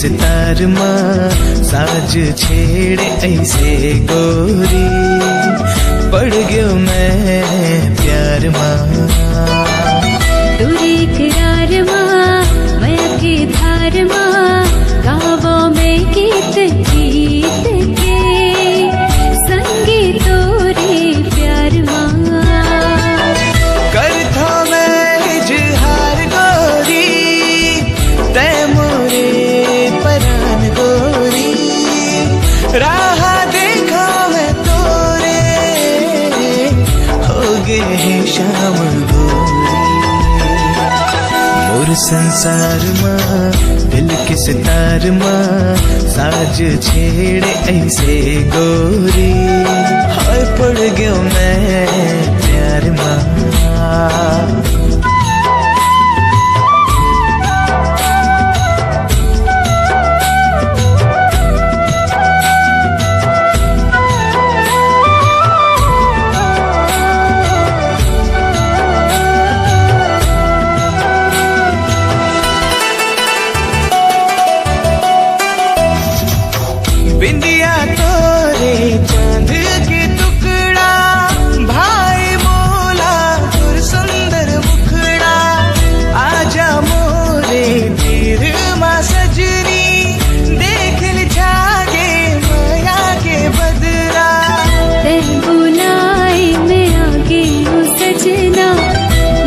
सितार माँ साज छेड़े ऐसे गोरी, पड़ गयो मैं प्यार माँ। तुरी करार माँ माया की धार माँ, गावों में गीत गीत के संगीत तोरे प्यार माँ। करथो मैं इजहार गोरी, तै मोरे परान गोरी, राह देखा मैं तोरे, हो गए हैं शाम गोरी। मोर संसार माँ दिल के सितार माँ साज छेड़े ऐसे गोरी, हाय पड़ गयो मैं प्यार माँ। बिंदिया तोरे चांद के टुकड़ा, भाई मोला तुर सुंदर मुखड़ा, आजा मोरे तीर माँ सजनी, देख ल जागे माया के बदरा। ते बुलाई में आगे हो सजना,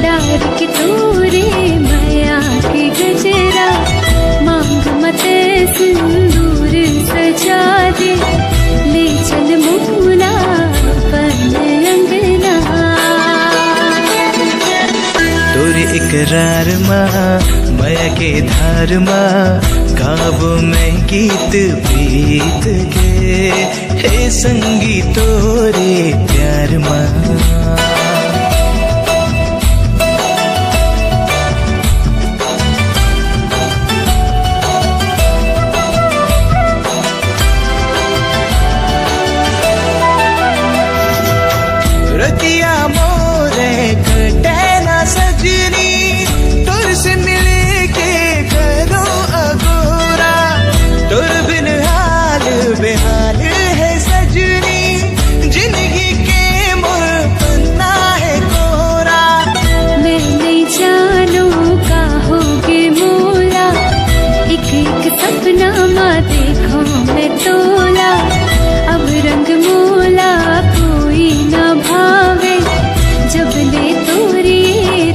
डार के तोरे माया के गजरा, मांग मते सिंदूर सजा दे, ले चल मोला अपन अंगना। तोरे इकरार माँ माया के धार माँ, गावों में गीत प्रीत के हे संगीत तोरे प्यार माँ। रतिया मोरे कटे ना सजनी, तुर से मिले के करो अगोरा, तुर बिन हाल बेहाल है सजनी, जिंदगी के मोर पन्ना है कोरा। मैं नहीं जानू का होगे मोला, एक एक सपना माँ देखो मैं तोला, अब रंग मोला कोई ना भावे, जब ले तोरी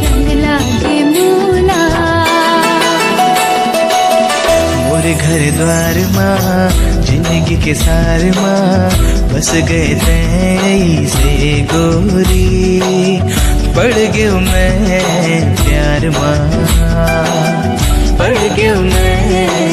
रंग लागे मोला। मोरे घर द्वार माँ जिंदगी के सार माँ, बस गए तै से गोरी, पड़ गयो मैं प्यार माँ, पड़ गयो मैं